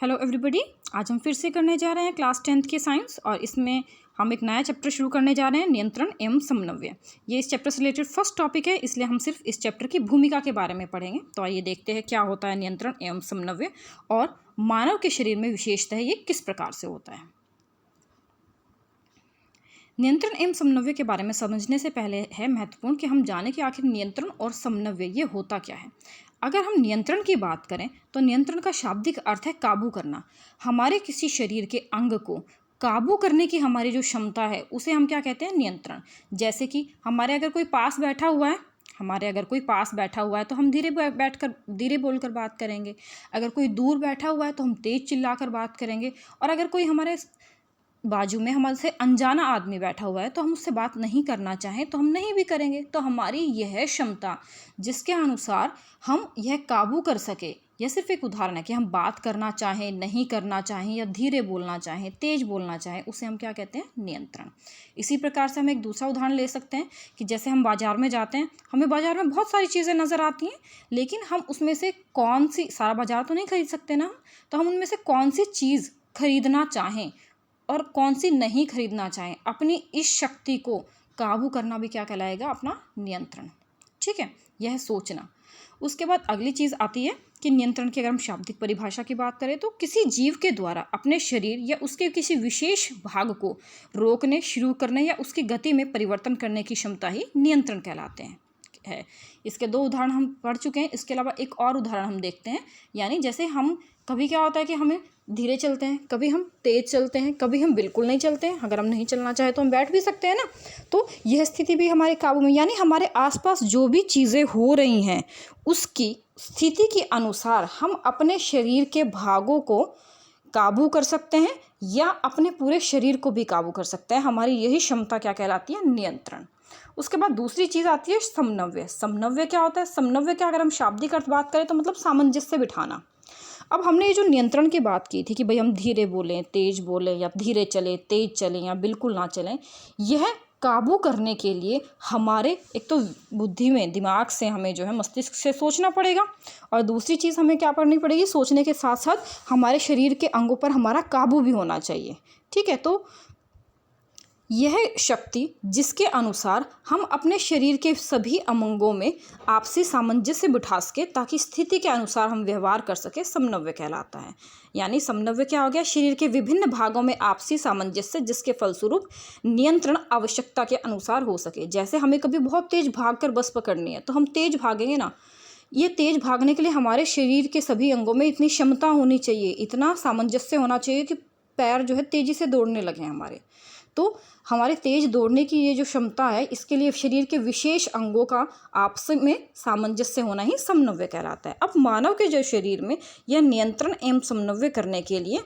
Hello everybody. आज हम फिर से करने जा रहे हैं क्लास 10th के साइंस और इसमें हम एक नया चैप्टर शुरू करने जा रहे हैं, नियंत्रण एवं समन्वय। ये इस चैप्टर से रिलेटेड फर्स्ट टॉपिक है, इसलिए हम सिर्फ इस चैप्टर की भूमिका के बारे में पढ़ेंगे। तो आइए देखते हैं क्या होता है नियंत्रण एवं समन्वय और मानव के शरीर में विशेषतः ये किस प्रकार से होता है। नियंत्रण एवं समन्वय के बारे में समझने से पहले है महत्वपूर्ण कि हम जानें कि आखिर नियंत्रण और समन्वय ये होता क्या है। अगर हम नियंत्रण की बात करें तो नियंत्रण का शाब्दिक अर्थ है काबू करना। हमारे किसी शरीर के अंग को काबू करने की हमारी जो क्षमता है उसे हम क्या कहते हैं, नियंत्रण। जैसे कि हमारे अगर कोई पास बैठा हुआ है तो हम धीरे बोलकर बात करेंगे। अगर कोई दूर बैठा हुआ है तो हम तेज चिल्लाकर बात करेंगे। और अगर कोई हमारे बाजू में हमारे से अनजाना आदमी बैठा हुआ है तो हम उससे बात नहीं करना चाहें तो हम नहीं भी करेंगे। तो हमारी यह क्षमता जिसके अनुसार हम यह काबू कर सके, यह सिर्फ एक उदाहरण है कि हम बात करना चाहें, नहीं करना चाहें, या धीरे बोलना चाहें, तेज बोलना चाहें, उसे हम क्या कहते हैं, नियंत्रण। इसी प्रकार से हम एक दूसरा उदाहरण ले सकते हैं कि जैसे हम बाजार में जाते हैं, हमें बाजार में बहुत सारी चीज़ें नज़र आती हैं, लेकिन हम उसमें से कौन सी, सारा बाजार तो नहीं खरीद सकते ना, तो हम उनमें से कौन सी चीज़ खरीदना चाहें और कौन सी नहीं खरीदना चाहें, अपनी इस शक्ति को काबू करना भी क्या कहलाएगा, अपना नियंत्रण। ठीक है, यह सोचना। उसके बाद अगली चीज़ आती है कि नियंत्रण की अगर हम शाब्दिक परिभाषा की बात करें तो किसी जीव के द्वारा अपने शरीर या उसके किसी विशेष भाग को रोकने, शुरू करने या उसकी गति में परिवर्तन करने की क्षमता ही नियंत्रण कहलाते हैं है। इसके दो उदाहरण हम पढ़ चुके हैं। इसके अलावा एक और उदाहरण हम देखते हैं, यानी जैसे हम कभी क्या होता है कि हमें धीरे चलते हैं, कभी हम तेज चलते हैं, कभी हम बिल्कुल नहीं चलते हैं। अगर हम नहीं चलना चाहे तो हम बैठ भी सकते हैं ना। तो यह स्थिति भी हमारे काबू में, यानी हमारे आसपास जो भी चीज़ें हो रही हैं उसकी स्थिति के अनुसार हम अपने शरीर के भागों को काबू कर सकते हैं या अपने पूरे शरीर को भी काबू कर सकते हैं। हमारी यही क्षमता क्या कहलाती है, नियंत्रण। उसके बाद दूसरी चीज़ आती है समन्वय। समन्वय क्या होता है? समन्वय क्या, अगर हम शाब्दिक अर्थ बात करें तो मतलब सामंजस्य बिठाना। अब हमने ये जो नियंत्रण की बात की थी कि भाई हम धीरे बोलें, तेज बोलें, या धीरे चलें, तेज चलें, या बिल्कुल ना चलें, यह काबू करने के लिए हमारे एक तो बुद्धि में, दिमाग से हमें जो है मस्तिष्क से सोचना पड़ेगा, और दूसरी चीज़ हमें क्या करनी पड़ेगी, सोचने के साथ साथ हमारे शरीर के अंगों पर हमारा काबू भी होना चाहिए। ठीक है, तो यह शक्ति जिसके अनुसार हम अपने शरीर के सभी अंगों में आपसी सामंजस्य बिठा सके ताकि स्थिति के अनुसार हम व्यवहार कर सके, समन्वय कहलाता है। यानी समन्वय क्या हो गया, शरीर के विभिन्न भागों में आपसी सामंजस्य जिसके फलस्वरूप नियंत्रण आवश्यकता के अनुसार हो सके। जैसे हमें कभी बहुत तेज भागकर बस पकड़नी है तो हम तेज भागेंगे ना। ये तेज भागने के लिए हमारे शरीर के सभी अंगों में इतनी क्षमता होनी चाहिए, इतना सामंजस्य होना चाहिए कि पैर जो है तेजी से दौड़ने लगे हमारे। तो हमारे तेज दौड़ने की ये जो क्षमता है, इसके लिए शरीर के विशेष अंगों का आपस में सामंजस्य होना ही समन्वय कहलाता है। अब मानव के जो शरीर में यह नियंत्रण एवं समन्वय करने के लिए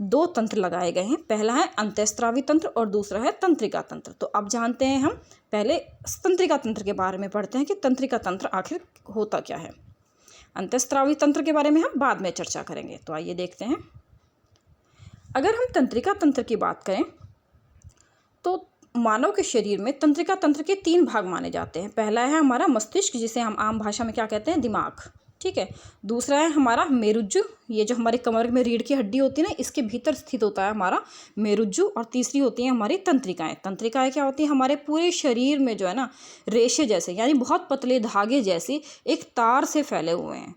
दो तंत्र लगाए गए हैं। पहला है अंतःस्रावी तंत्र और दूसरा है तंत्रिका तंत्र। तो अब जानते हैं, हम पहले तंत्रिका तंत्र के बारे में पढ़ते हैं कि तंत्रिका तंत्र आखिर होता क्या है। अंतःस्रावी तंत्र के बारे में हम बाद में चर्चा करेंगे। तो आइए देखते हैं। अगर हम तंत्रिका तंत्र की बात करें तो मानव के शरीर में तंत्रिका तंत्र के 3 भाग माने जाते हैं। पहला है हमारा मस्तिष्क, जिसे हम आम भाषा में क्या कहते हैं, दिमाग। ठीक है। दूसरा है हमारा मेरुज्जु, ये जो हमारे कमर में रीढ़ की हड्डी होती है ना, इसके भीतर स्थित होता है हमारा मेरुज्जु। और तीसरी होती है हमारी तंत्रिकाएं। तंत्रिकाएं क्या होती हैं, हमारे पूरे शरीर में जो है ना, रेशे जैसे, यानी बहुत पतले धागे जैसे एक तार से फैले हुए हैं।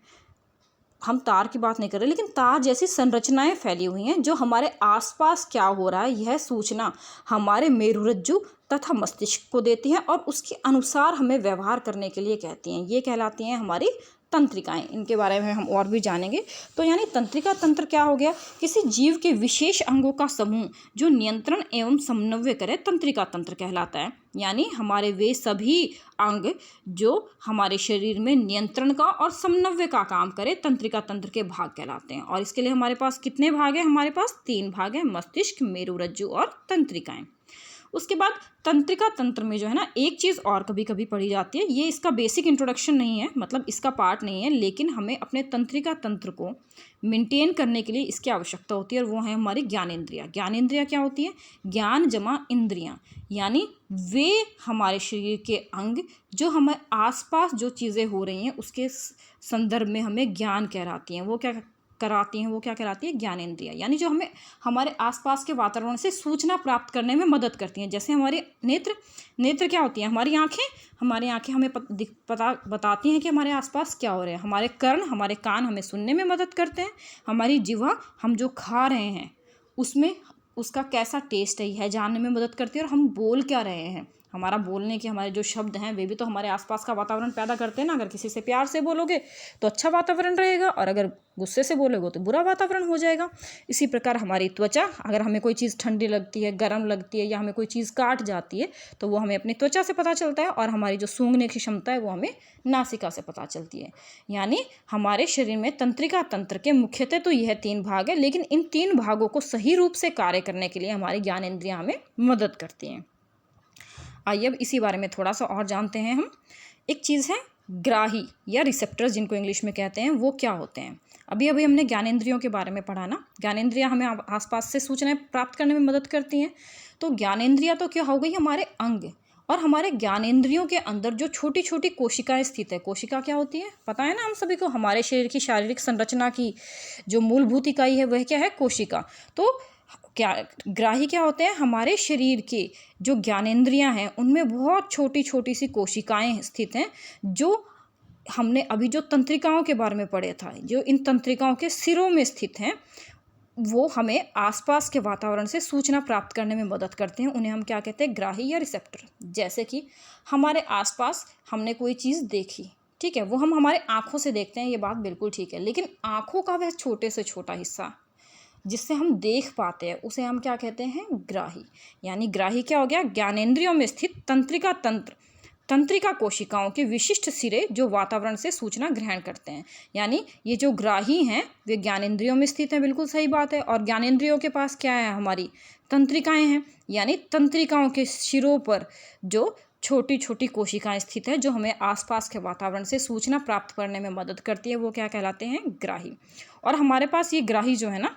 हम तार की बात नहीं कर रहे, लेकिन तार जैसी संरचनाएं फैली हुई हैं जो हमारे आसपास क्या हो रहा है यह सूचना हमारे मेरुरज्जु तथा मस्तिष्क को देती हैं और उसके अनुसार हमें व्यवहार करने के लिए कहती हैं। ये कहलाती हैं हमारी तंत्रिकाएं। इनके बारे में हम और भी जानेंगे। तो यानी तंत्रिका तंत्र क्या हो गया, किसी जीव के विशेष अंगों का समूह जो नियंत्रण एवं समन्वय करे, तंत्रिका तंत्र कहलाता है। यानी हमारे वे सभी अंग जो हमारे शरीर में नियंत्रण का और समन्वय का काम करे, तंत्रिका तंत्र के भाग कहलाते हैं। और इसके लिए हमारे पास कितने भाग हैं, हमारे पास 3 भाग हैं, मस्तिष्क, मेरुरज्जु और तंत्रिकाएं। उसके बाद तंत्रिका तंत्र में जो है ना, एक चीज़ और कभी कभी पढ़ी जाती है, ये इसका बेसिक इंट्रोडक्शन नहीं है, मतलब इसका पार्ट नहीं है, लेकिन हमें अपने तंत्रिका तंत्र को मेंटेन करने के लिए इसकी आवश्यकता होती है, और वो है हमारी ज्ञानेंद्रियाँ। ज्ञानेंद्रियाँ क्या होती है, ज्ञान जमा इंद्रियाँ, यानी वे हमारे शरीर के अंग जो हमारे आसपास जो चीज़ें हो रही हैं उसके संदर्भ में हमें ज्ञान कहलाती हैं। वो क्या कराती हैं वो क्या कहलाती है, ज्ञानेंद्रियाँ। यानी जो हमें हमारे आसपास के वातावरण से सूचना प्राप्त करने में मदद करती हैं। जैसे हमारे नेत्र क्या होती हैं, हमारी आँखें हमें पता बताती हैं कि हमारे आसपास क्या हो रहा है। हमारे कर्ण, हमारे कान हमें सुनने में मदद करते हैं। हमारी जिह्वा, हम जो खा रहे हैं उसमें उसका कैसा टेस्ट है यह जानने में मदद करती है, और हम बोल क्या रहे हैं, हमारा बोलने के हमारे जो शब्द हैं वे भी तो हमारे आसपास का वातावरण पैदा करते हैं ना। अगर किसी से प्यार से बोलोगे तो अच्छा वातावरण रहेगा, और अगर गुस्से से बोलोगे तो बुरा वातावरण हो जाएगा। इसी प्रकार हमारी त्वचा, अगर हमें कोई चीज़ ठंडी लगती है, गर्म लगती है, या हमें कोई चीज़ काट जाती है तो वो हमें अपनी त्वचा से पता चलता है, और हमारी जो सूंघने की क्षमता है वो हमें नासिका से पता चलती है। यानी हमारे शरीर में तंत्रिका तंत्र के मुख्यतः तो यह 3 भाग है, लेकिन इन 3 भागों को सही रूप से कार्य करने के लिए हमारी ज्ञानेंद्रियाँ हमें मदद करती हैं। आइए अब इसी बारे में थोड़ा सा और जानते हैं हम। एक चीज़ है ग्राही या रिसेप्टर्स, जिनको इंग्लिश में कहते हैं, वो क्या होते हैं। अभी हमने ज्ञानेंद्रियों के बारे में पढ़ा ना। ज्ञानेंद्रियाँ हमें आसपास से सूचनाएं प्राप्त करने में मदद करती हैं। तो ज्ञानेंद्रियाँ तो क्या हो गई, हमारे अंग। और हमारे ज्ञानेंद्रियों के अंदर जो छोटी छोटी कोशिकाएं स्थित है। कोशिका क्या होती है, पता है ना हम सभी को। हमारे शरीर की शारीरिक संरचना की जो मूलभूत इकाई है वह क्या है, कोशिका। तो क्या ग्राही क्या होते हैं, हमारे शरीर के जो ज्ञानेंद्रियां हैं उनमें बहुत छोटी छोटी सी कोशिकाएं स्थित हैं, जो हमने अभी जो तंत्रिकाओं के बारे में पढ़े था, जो इन तंत्रिकाओं के सिरों में स्थित हैं, वो हमें आसपास के वातावरण से सूचना प्राप्त करने में मदद करते हैं। उन्हें हम क्या कहते हैं, ग्राही या रिसेप्टर। जैसे कि हमारे आसपास हमने कोई चीज़ देखी, ठीक है, वो हम हमारे आँखों से देखते हैं, ये बात बिल्कुल ठीक है, लेकिन आँखों का वह छोटे से छोटा हिस्सा जिससे हम देख पाते हैं उसे हम क्या कहते हैं, ग्राही। यानी ग्राही क्या हो गया, ज्ञानेंद्रियों में स्थित तंत्रिका कोशिकाओं के विशिष्ट सिरे जो वातावरण से सूचना ग्रहण करते हैं। यानी ये जो ग्राही हैं वे ज्ञानेंद्रियों में स्थित हैं, बिल्कुल सही बात है। और ज्ञानेंद्रियों के पास क्या है, हमारी तंत्रिकाएं हैं। यानी तंत्रिकाओं के सिरों पर जो छोटी छोटी कोशिकाएं स्थित है, जो हमें आसपास के वातावरण से सूचना प्राप्त करने में मदद करती है, वो क्या कहलाते हैं, ग्राही। और हमारे पास ये ग्राही जो है ना,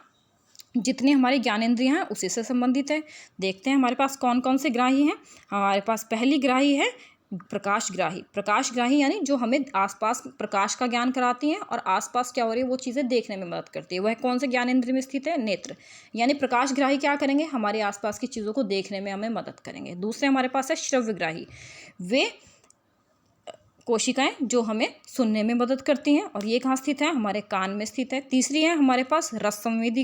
जितनी हमारी ज्ञानेंद्रियां हैं उसी से संबंधित है। देखते हैं हमारे पास कौन कौन से ग्राही हैं। हमारे पास पहली ग्राही है प्रकाश ग्राही, यानी जो हमें आसपास प्रकाश का ज्ञान कराती हैं और आसपास क्या हो रही है वो चीज़ें देखने में मदद करती है। वह कौन से ज्ञानेंद्रिय में स्थित है, नेत्र। यानी प्रकाश ग्राही क्या करेंगे, हमारे आसपास की चीज़ों को देखने में हमें मदद करेंगे। दूसरे हमारे पास है श्रव्यग्राही, वे कोशिकाएं जो हमें सुनने में मदद करती हैं, और ये कहाँ स्थित है, हमारे कान में स्थित है। तीसरी है हमारे पास रस संवेदी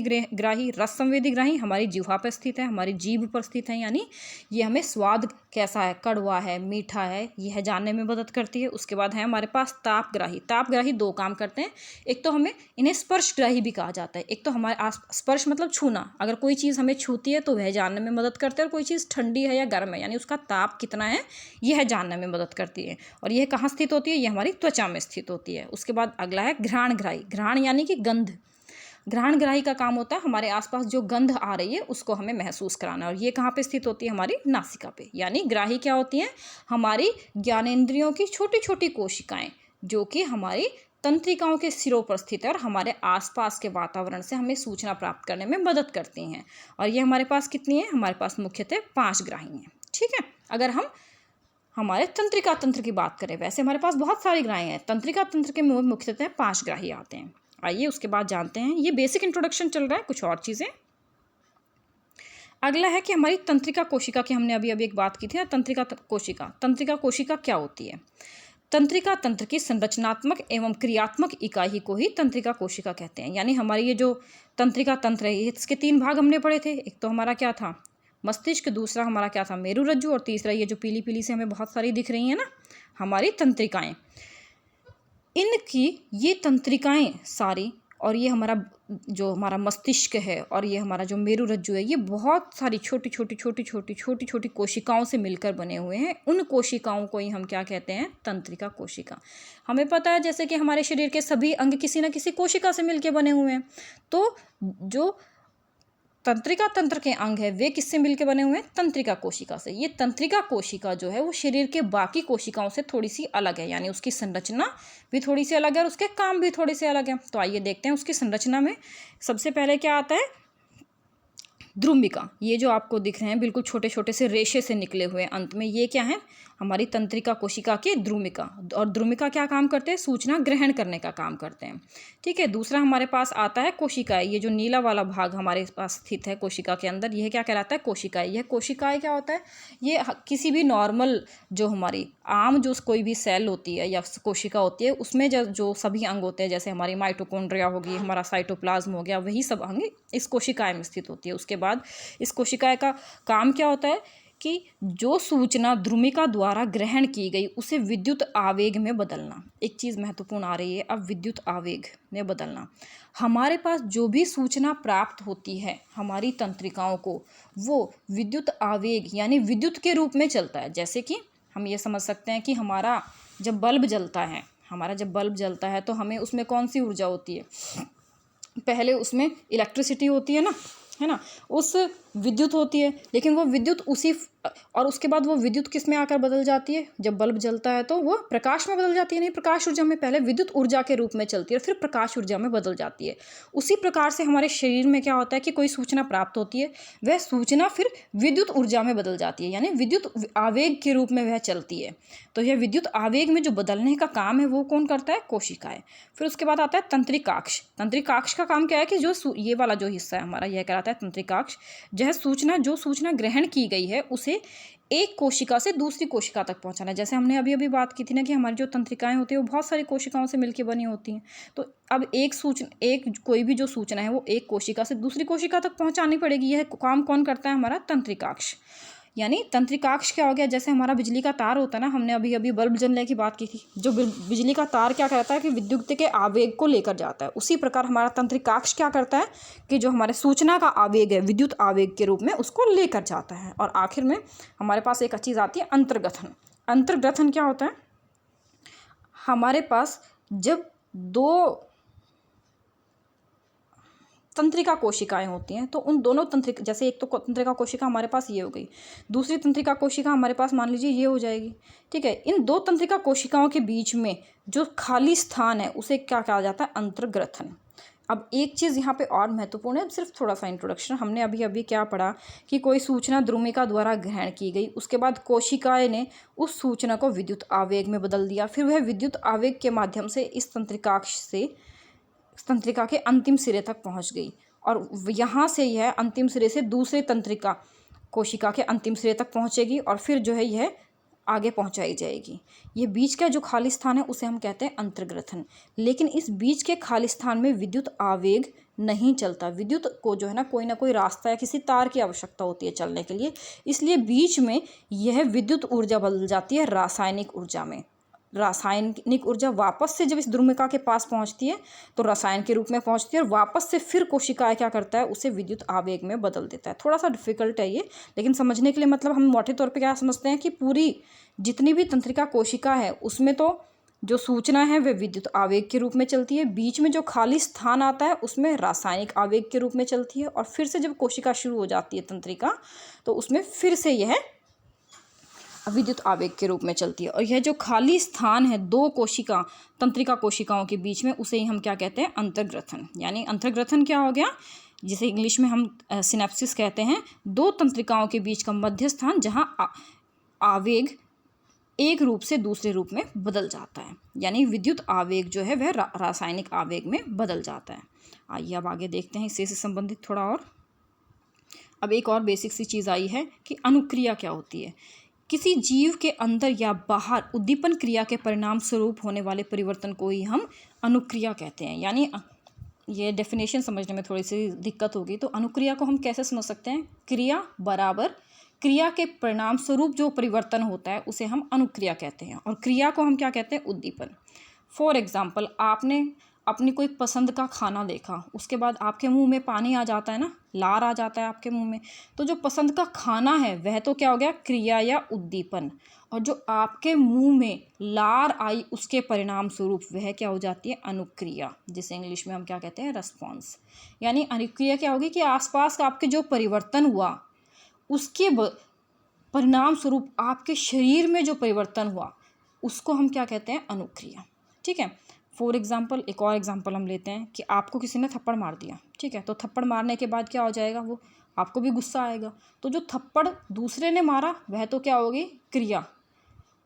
ग्राही हमारी जिह्वा पर स्थित है, हमारी जीभ पर स्थित है। यानी ये हमें स्वाद कैसा है, कड़वा है, मीठा है, यह जानने में मदद करती है। उसके बाद है हमारे पास तापग्राही 2 काम करते हैं। एक तो हमें इन्हें स्पर्शग्राही भी कहा जाता है। एक तो हमारे आस स्पर्श मतलब छूना, अगर कोई चीज़ हमें छूती है तो वह जानने में मदद करते हैं। और कोई चीज़ ठंडी है या गर्म है, यानी उसका ताप कितना है, यह जानने में मदद करती है। और यह कहाँ स्थित होती है, ये हमारी त्वचा में स्थित होती है। उसके बाद अगला है घ्राण यानी कि गंध। घ्राणग्राही का काम होता है हमारे आसपास जो गंध आ रही है उसको हमें महसूस कराना, और ये कहाँ पे स्थित होती है, हमारी नासिका पे। यानी ग्राही क्या होती हैं, हमारी ज्ञानेंद्रियों की छोटी छोटी कोशिकाएं जो कि हमारी तंत्रिकाओं के सिरों पर स्थित है और हमारे आसपास के वातावरण से हमें सूचना प्राप्त करने में मदद करती हैं। और ये हमारे पास कितनी है, हमारे पास मुख्यतः 5 ग्राही हैं। ठीक है, अगर हम हमारे तंत्रिका तंत्र की बात करें, वैसे हमारे पास बहुत सारी ग्राही हैं, तंत्रिका तंत्र के मुख्यतः 5 ग्राही आते हैं। आइए उसके बाद जानते हैं, ये बेसिक इंट्रोडक्शन चल रहा है, कुछ और चीज़ें। अगला है कि हमारी तंत्रिका कोशिका की हमने अभी एक बात की थी। तंत्रिका कोशिका क्या होती है। तंत्रिका तंत्र की संरचनात्मक एवं क्रियात्मक इकाई को ही तंत्रिका कोशिका कहते हैं। यानी हमारी ये जो तंत्रिका तंत्र है, इसके 3 भाग हमने पढ़े थे। एक तो हमारा क्या था, मस्तिष्क, दूसरा हमारा क्या था, मेरुरज्जु, और तीसरा ये जो पीली पीली से हमें बहुत सारी दिख रही हैं ना, हमारी तंत्रिकाएं। इनकी ये तंत्रिकाएं सारी, और ये हमारा मस्तिष्क है, और ये हमारा जो मेरुरज्जु है, ये बहुत सारी छोटी छोटी कोशिकाओं से मिलकर बने हुए हैं। उन कोशिकाओं को ही हम क्या कहते हैं, तंत्रिका कोशिका। हमें पता है जैसे कि हमारे शरीर के सभी अंग किसी न किसी कोशिका से मिलकर बने हुए हैं। तो जो तंत्रिका तंत्र के अंग है वे किससे मिलकर बने हुए हैं, तंत्रिका कोशिका से। ये तंत्रिका कोशिका जो है वो शरीर के बाकी कोशिकाओं से थोड़ी सी अलग है, यानी उसकी संरचना भी थोड़ी सी अलग है और उसके काम भी थोड़े से अलग है। तो आइए देखते हैं उसकी संरचना में सबसे पहले क्या आता है, द्रुमिका। ये जो आपको दिख रहे हैं बिल्कुल छोटे छोटे से रेशे से निकले हुए अंत में, ये क्या है, हमारी तंत्रिका कोशिका की द्रुमिका, और द्रुमिका क्या काम करते हैं? सूचना ग्रहण करने का काम करते हैं। ठीक है, दूसरा हमारे पास आता है कोशिकाएं। ये जो नीला वाला भाग हमारे पास स्थित है कोशिका के अंदर, यह क्या कहलाता है? कोशिकाएं। यह कोशिकाएं क्या होता है? ये किसी भी नॉर्मल जो हमारी आम जो कोई भी सेल होती है या कोशिका होती है, उसमें जो सभी अंग होते हैं, जैसे हमारी माइटोकॉन्ड्रिया होगी, हमारा साइटोप्लाज्म हो गया, वही सब अंग इस कोशिकाएं में स्थित होती है। उसके बाद इस कोशिकाएं का काम क्या होता है कि जो सूचना द्रुमिका द्वारा ग्रहण की गई उसे विद्युत आवेग में बदलना। एक चीज़ महत्वपूर्ण आ रही है अब, विद्युत आवेग में बदलना। हमारे पास जो भी सूचना प्राप्त होती है हमारी तंत्रिकाओं को, वो विद्युत आवेग यानी विद्युत के रूप में चलता है। जैसे कि हम ये समझ सकते हैं कि हमारा जब बल्ब जलता है तो हमें उसमें कौन सी ऊर्जा होती है? पहले उसमें इलेक्ट्रिसिटी होती है ना, है ना, उस विद्युत होती है, लेकिन वो विद्युत और उसके बाद वो विद्युत किस में आकर बदल जाती है? जब बल्ब जलता है तो वो प्रकाश में बदल जाती है, नहीं प्रकाश ऊर्जा में। पहले विद्युत ऊर्जा के रूप में चलती है, फिर प्रकाश ऊर्जा में बदल जाती है। उसी प्रकार से हमारे शरीर में क्या होता है कि कोई सूचना प्राप्त होती है, वह सूचना फिर विद्युत ऊर्जा में बदल जाती है, यानी विद्युत आवेग के रूप में वह चलती है। तो यह विद्युत आवेग में जो बदलने का काम है वो कौन करता है? कोशिकाएं। फिर उसके बाद आता है तंत्रिकाक्ष। तंत्रिकाक्ष का काम क्या है कि जो ये वाला जो हिस्सा है हमारा, यह कहलाता है तंत्रिकाक्ष। जो सूचना ग्रहण की गई है उसे एक कोशिका से दूसरी कोशिका तक पहुंचाना है। जैसे हमने अभी अभी बात की थी ना कि हमारी जो तंत्रिकाएं होती है वो बहुत सारी कोशिकाओं से मिलकर बनी होती हैं। तो अब कोई भी जो सूचना है वो एक कोशिका से दूसरी कोशिका तक पहुंचानी पड़ेगी। यह काम कौन करता है? हमारा तंत्रिकाक्ष। यानी तंत्रिकाक्ष क्या हो गया? जैसे हमारा बिजली का तार होता है ना, हमने अभी अभी बल्ब जलने की बात की थी, जो बिजली का तार क्या करता है कि विद्युत के आवेग को लेकर जाता है, उसी प्रकार हमारा तंत्रिकाक्ष क्या करता है कि जो हमारे सूचना का आवेग है विद्युत आवेग के रूप में, उसको लेकर जाता है। और आखिर में हमारे पास एक चीज़ आती है अंतर्ग्रथन। अंतर्ग्रथन क्या होता है? हमारे पास जब दो तंत्रिका कोशिकाएं होती हैं तो उन दोनों जैसे एक तो तंत्रिका कोशिका हमारे पास ये हो गई, दूसरी तंत्रिका कोशिका हमारे पास मान लीजिए ये हो जाएगी। ठीक है, इन दो तंत्रिका कोशिकाओं के बीच में जो खाली स्थान है उसे क्या कहा जाता है? अंतर्ग्रथन। अब एक चीज़ यहाँ पे और महत्वपूर्ण है, सिर्फ थोड़ा सा इंट्रोडक्शन। हमने अभी अभी क्या पढ़ा कि कोई सूचना द्रुमिका द्वारा ग्रहण की गई, उसके बाद कोशिकाएं ने उस सूचना को विद्युत आवेग में बदल दिया, फिर वह विद्युत आवेग के माध्यम से इस तंत्रिका के अंतिम सिरे तक पहुंच गई, और यहाँ से यह अंतिम सिरे से दूसरे तंत्रिका कोशिका के अंतिम सिरे तक पहुंचेगी, और फिर जो है यह आगे पहुंचाई जाएगी। ये बीच का जो खाली स्थान है उसे हम कहते हैं अंतर्ग्रथन। लेकिन इस बीच के खाली स्थान में विद्युत आवेग नहीं चलता। विद्युत को जो है ना कोई रास्ता या किसी तार की आवश्यकता होती है चलने के लिए, इसलिए बीच में यह विद्युत ऊर्जा बदल जाती है रासायनिक ऊर्जा में। रासायनिक ऊर्जा वापस से जब इस द्रुमिका के पास पहुंचती है तो रसायन के रूप में पहुंचती है, और वापस से फिर कोशिकाएं क्या करता है? उसे विद्युत आवेग में बदल देता है। थोड़ा सा डिफिकल्ट है ये, लेकिन समझने के लिए मतलब हम मोटे तौर पे क्या समझते हैं कि पूरी जितनी भी तंत्रिका कोशिका है उसमें तो जो सूचना है वह विद्युत आवेग के रूप में चलती है, बीच में जो खाली स्थान आता है उसमें रासायनिक आवेग के रूप में चलती है, और फिर से जब कोशिका शुरू हो जाती है तंत्रिका तो उसमें फिर से यह विद्युत आवेग के रूप में चलती है। और यह जो खाली स्थान है दो तंत्रिका कोशिकाओं के बीच में, उसे ही हम क्या कहते हैं? अंतर्ग्रथन। यानी अंतर्ग्रथन क्या हो गया? जिसे इंग्लिश में हम सिनेप्सिस कहते हैं। दो तंत्रिकाओं के बीच का मध्य स्थान जहाँ आवेग एक रूप से दूसरे रूप में बदल जाता है, यानी विद्युत आवेग जो है वह रासायनिक आवेग में बदल जाता है। आइए अब आगे देखते हैं इससे संबंधित थोड़ा और। अब एक और बेसिक सी चीज़ आई है कि अनुक्रिया क्या होती है। किसी जीव के अंदर या बाहर उद्दीपन क्रिया के परिणाम स्वरूप होने वाले परिवर्तन को ही हम अनुक्रिया कहते हैं। यानी ये डेफिनेशन समझने में थोड़ी सी दिक्कत होगी, तो अनुक्रिया को हम कैसे समझ सकते हैं? क्रिया बराबर क्रिया के परिणाम स्वरूप जो परिवर्तन होता है उसे हम अनुक्रिया कहते हैं, और क्रिया को हम क्या कहते हैं? उद्दीपन। फॉर एग्जाम्पल, आपने अपनी कोई पसंद का खाना देखा, उसके बाद आपके मुंह में पानी आ जाता है ना, लार आ जाता है आपके मुंह में, तो जो पसंद का खाना है वह तो क्या हो गया? क्रिया या उद्दीपन। और जो आपके मुंह में लार आई उसके परिणाम स्वरूप वह क्या हो जाती है? अनुक्रिया, जिसे इंग्लिश में हम क्या कहते हैं? रेस्पॉन्स। यानी अनुक्रिया क्या होगी कि आसपास आपके जो परिवर्तन हुआ उसके परिणाम स्वरूप आपके शरीर में जो परिवर्तन हुआ उसको हम क्या कहते हैं? अनुक्रिया। ठीक है, फॉर एग्जाम्पल एक और एग्जाम्पल हम लेते हैं कि आपको किसी ने थप्पड़ मार दिया। ठीक है, तो थप्पड़ मारने के बाद क्या हो जाएगा? वो आपको भी गुस्सा आएगा, तो जो थप्पड़ दूसरे ने मारा वह तो क्या होगी? क्रिया,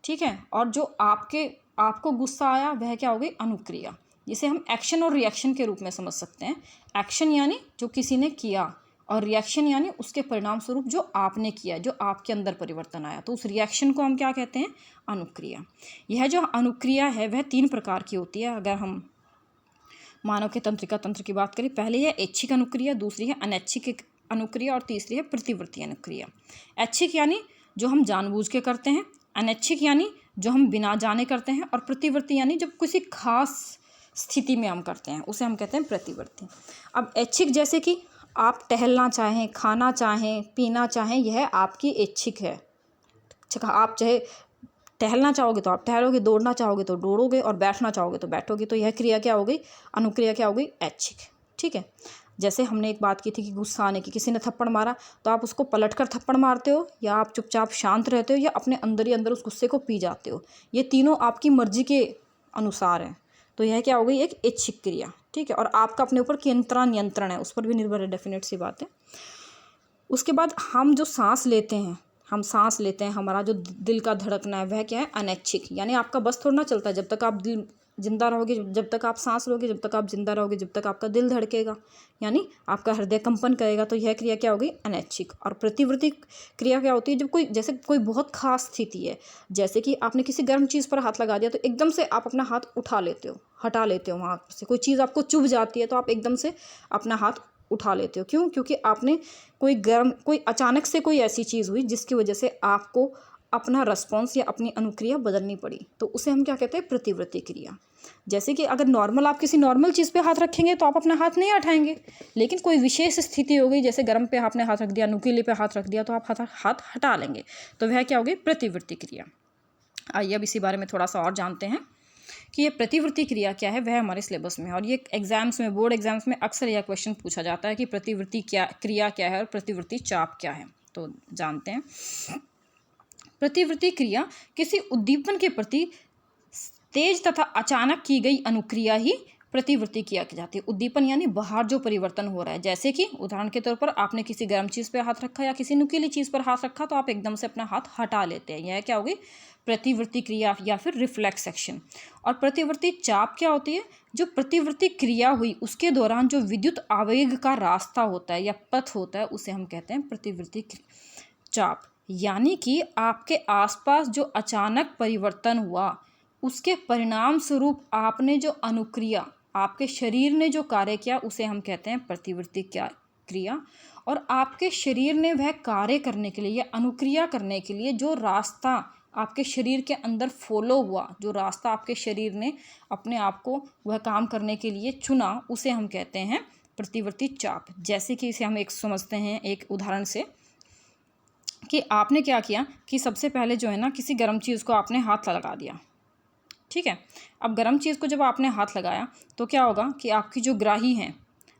ठीक है। और जो आपको गुस्सा आया वह क्या हो गई, अनुक्रिया, जिसे हम एक्शन और रिएक्शन के रूप में समझ सकते हैं। एक्शन यानी जो किसी ने किया, और रिएक्शन यानी उसके परिणाम स्वरूप जो आपने किया, जो आपके अंदर परिवर्तन आया, तो उस रिएक्शन को हम क्या कहते हैं, अनुक्रिया। यह जो अनुक्रिया है वह 3 प्रकार की होती है। अगर हम मानव के तंत्रिका तंत्र की बात करें, पहली है ऐच्छिक अनुक्रिया, दूसरी है अनैच्छिक अनुक्रिया और तीसरी है प्रतिवर्ती अनुक्रिया। ऐच्छिक यानी जो हम जानबूझ के करते हैं, अनैच्छिक यानी जो हम बिना जाने करते हैं, और प्रतिवर्ती यानी जब किसी खास स्थिति में हम करते हैं उसे हम कहते हैं प्रतिवर्ती। अब ऐच्छिक जैसे कि आप टहलना चाहें, खाना चाहें, पीना चाहें, यह आपकी ऐच्छिक है। आप चाहे टहलना चाहोगे तो आप टहलोगे, दौड़ना चाहोगे तो दौड़ोगे, और बैठना चाहोगे तो बैठोगे, तो यह क्रिया क्या हो गई, अनुक्रिया क्या हो गई, ऐच्छिक। ठीक है। जैसे हमने एक बात की थी कि गुस्सा आने की, किसी ने थप्पड़ मारा तो आप उसको पलटकर थप्पड़ मारते हो, या आप चुपचाप शांत रहते हो, या अपने अंदर ही अंदर उस गुस्से को पी जाते हो। ये तीनों आपकी मर्जी के अनुसार हैं, तो यह क्या हो गई, एक ऐच्छिक क्रिया। ठीक है। और आपका अपने ऊपर कितना नियंत्रण है उस पर भी निर्भर है, डेफिनेट सी बात है। उसके बाद हम जो सांस लेते हैं, हमारा जो दिल का धड़कना है वह क्या है, अनैच्छिक। यानी आपका बस थोड़ा ना चलता है, जब तक आप जिंदा रहोगे, जब तक आप सांस लोगे, जब तक आप जिंदा रहोगे, जब तक आपका दिल धड़केगा, यानी आपका हृदय कंपन करेगा, तो यह क्रिया क्या हो गई, अनैच्छिक। और प्रतिवर्ती क्रिया क्या होती है, जब जैसे कोई बहुत खास स्थिति है, जैसे कि आपने किसी गर्म चीज़ पर हाथ लगा दिया तो एकदम से आप अपना हाथ उठा लेते हो, हटा लेते हो वहाँ से। कोई चीज़ आपको चुभ जाती है तो आप एकदम से अपना हाथ उठा लेते हो। क्यों? क्योंकि आपने कोई अचानक से कोई ऐसी चीज़ हुई जिसकी वजह से आपको अपना रिस्पॉन्स या अपनी अनुक्रिया बदलनी पड़ी, तो उसे हम क्या कहते हैं, प्रतिवर्ती क्रिया। जैसे कि अगर आप किसी नॉर्मल चीज़ पे हाथ रखेंगे तो आप अपना हाथ नहीं उठाएंगे, लेकिन कोई विशेष स्थिति हो गई, जैसे गर्म पे आपने हाथ रख दिया, नुकीले पे हाथ रख दिया, तो आप हाथ हटा लेंगे, तो वह क्या हो गई, प्रतिवर्ती क्रिया। आइए अब इसी बारे में थोड़ा सा और जानते हैं कि ये प्रतिवर्ती क्रिया क्या है, वह हमारे सिलेबस में है। और ये एग्जाम्स में, बोर्ड एग्जाम्स में अक्सर यह क्वेश्चन पूछा जाता है कि प्रतिवर्ती क्रिया क्या है और प्रतिवर्ती चाप क्या है। तो जानते हैं। प्रतिवर्ती क्रिया किसी उद्दीपन के प्रति तेज तथा अचानक की गई अनुक्रिया ही प्रतिवर्ती क्रिया की जाती है। उद्दीपन यानी बाहर जो परिवर्तन हो रहा है, जैसे कि उदाहरण के तौर पर आपने किसी गर्म चीज़ पे हाथ रखा या किसी नुकीली चीज़ पर हाथ रखा, तो आप एकदम से अपना हाथ हटा लेते हैं, यह क्या होगी, प्रतिवर्ती क्रिया या फिर रिफ्लेक्स एक्शन। और प्रतिवर्ती चाप क्या होती है, जो प्रतिवर्ती क्रिया हुई उसके दौरान जो विद्युत आवेग का रास्ता होता है या पथ होता है, उसे हम कहते हैं प्रतिवर्ती चाप। यानी कि आपके आसपास जो अचानक परिवर्तन हुआ उसके परिणाम स्वरूप आपने जो अनुक्रिया, आपके शरीर ने जो कार्य किया, उसे हम कहते हैं प्रतिवर्ती क्रिया। और आपके शरीर ने वह कार्य करने के लिए या अनुक्रिया करने के लिए जो रास्ता आपके शरीर के अंदर फॉलो हुआ, जो रास्ता आपके शरीर ने अपने आप को वह काम करने के लिए चुना, उसे हम कहते हैं प्रतिवर्ती चाप। जैसे कि इसे हम एक समझते हैं एक उदाहरण से, कि आपने क्या किया कि सबसे पहले जो है ना, किसी गर्म चीज़ को आपने हाथ लगा दिया। ठीक है। अब गर्म चीज़ को जब आपने हाथ लगाया तो क्या होगा कि आपकी जो ग्राही हैं,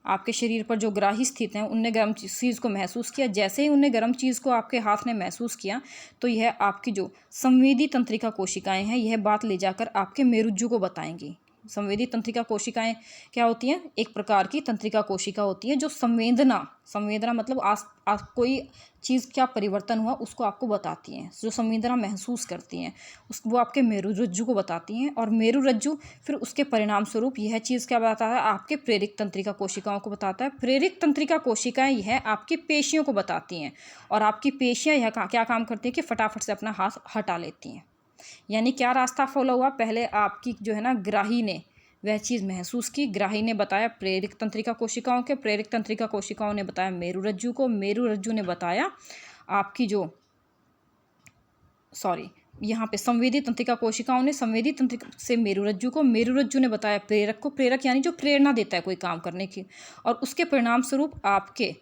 आपके शरीर पर जो ग्राही स्थित हैं, उनने गर्म चीज़ को महसूस किया। जैसे ही उनने गर्म चीज़ को आपके हाथ ने महसूस किया, तो यह आपकी जो संवेदी तंत्रिका कोशिकाएं हैं, यह बात ले जाकर आपके मेरुज्जु को बताएंगी। संवेदी तंत्रिका कोशिकाएं क्या होती हैं, एक प्रकार की तंत्रिका कोशिका होती है जो संवेदना मतलब आप कोई चीज़ क्या परिवर्तन हुआ उसको आपको बताती हैं, जो संवेदना महसूस करती हैं वो आपके मेरुरज्जु को बताती हैं। और मेरुरज्जु फिर उसके परिणाम स्वरूप यह चीज़ क्या बताता है, आपके प्रेरक तंत्रिका कोशिकाओं को बताता है। प्रेरक तंत्रिका कोशिकाएं यह आपकी पेशियों को बताती हैं, और आपकी पेशियां यह क्या काम करती हैं कि फटाफट से अपना हाथ हटा लेती हैं। यानी क्या रास्ता फॉलो हुआ, पहले आपकी जो है ना ग्राही ने वह चीज़ महसूस की, ग्राही ने बताया प्रेरक तंत्रिका कोशिकाओं के, प्रेरक तंत्रिका कोशिकाओं ने बताया मेरुरज्जु को, मेरुरज्जु ने बताया आपकी यहाँ पे संवेदी तंत्रिका कोशिकाओं ने संवेदी तंत्रिका से मेरुरज्जु को, मेरुरज्जु ने बताया प्रेरक को, प्रेरक यानी जो प्रेरणा देता है कोई काम करने की, और उसके परिणाम स्वरूप आपके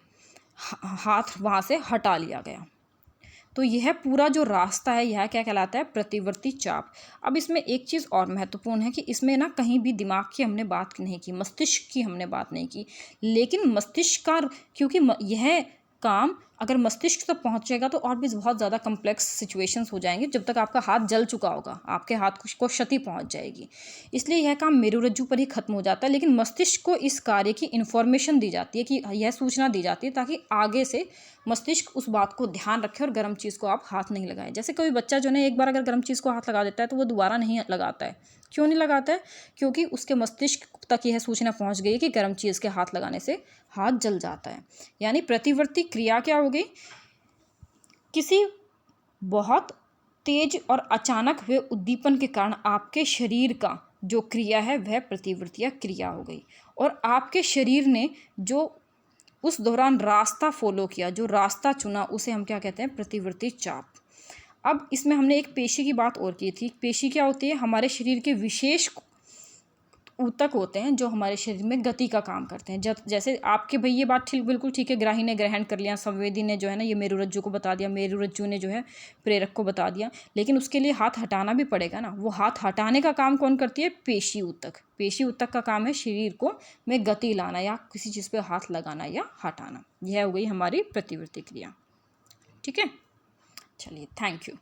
हाथ वहाँ से हटा लिया गया। तो यह पूरा जो रास्ता है यह क्या कहलाता है, प्रतिवर्ती चाप। अब इसमें एक चीज़ और महत्वपूर्ण है कि इसमें ना कहीं भी दिमाग की हमने बात नहीं की, मस्तिष्क की हमने बात नहीं की, लेकिन मस्तिष्क का, क्योंकि यह काम अगर मस्तिष्क तक पहुँचेगा तो और भी बहुत ज़्यादा कम्प्लेक्स सिचुएशंस हो जाएंगे, जब तक आपका हाथ जल चुका होगा आपके हाथ को क्षति पहुँच जाएगी। इसलिए यह काम मेरुरज्जु पर ही खत्म हो जाता है, लेकिन मस्तिष्क को इस कार्य की इन्फॉर्मेशन दी जाती है, कि यह सूचना दी जाती है, ताकि आगे से मस्तिष्क उस बात को ध्यान रखे और गर्म चीज़ को आप हाथ नहीं लगाएं। जैसे कोई बच्चा जो है एक बार अगर गर्म चीज़ को हाथ लगा देता है तो वो दोबारा नहीं लगाता है। क्यों नहीं लगाता है? क्योंकि उसके मस्तिष्क तक यह सूचना पहुंच गई है कि गर्म चीज़ के हाथ लगाने से हाथ जल जाता है। यानी प्रतिवर्ती क्रिया क्या हो गई? किसी बहुत तेज और अचानक हुए उद्दीपन के कारण आपके शरीर का जो क्रिया है वह प्रतिवर्तीय क्रिया हो गई, और आपके शरीर ने जो उस दौरान रास्ता फॉलो किया, जो रास्ता चुना, उसे हम क्या कहते हैं? प्रतिवर्ती चाप। अब इसमें हमने एक पेशी की बात और की थी। पेशी क्या होती है? हमारे शरीर के विशेष ऊतक होते हैं जो हमारे शरीर में गति का काम करते हैं। जैसे आपके भाई ये बात बिल्कुल ठीक है, ग्राही ने ग्रहण कर लिया, संवेदी ने जो है ना ये मेरुरज्जु को बता दिया, मेरुरज्जु ने जो है प्रेरक को बता दिया, लेकिन उसके लिए हाथ हटाना भी पड़ेगा ना। वो हाथ हटाने का काम कौन करती है? पेशी ऊतक। पेशी ऊतक का काम है शरीर को में गति लाना या किसी चीज़ पर हाथ लगाना या हटाना। यह हो गई हमारी प्रतिवर्ती क्रिया। ठीक है, चलिए, थैंक यू।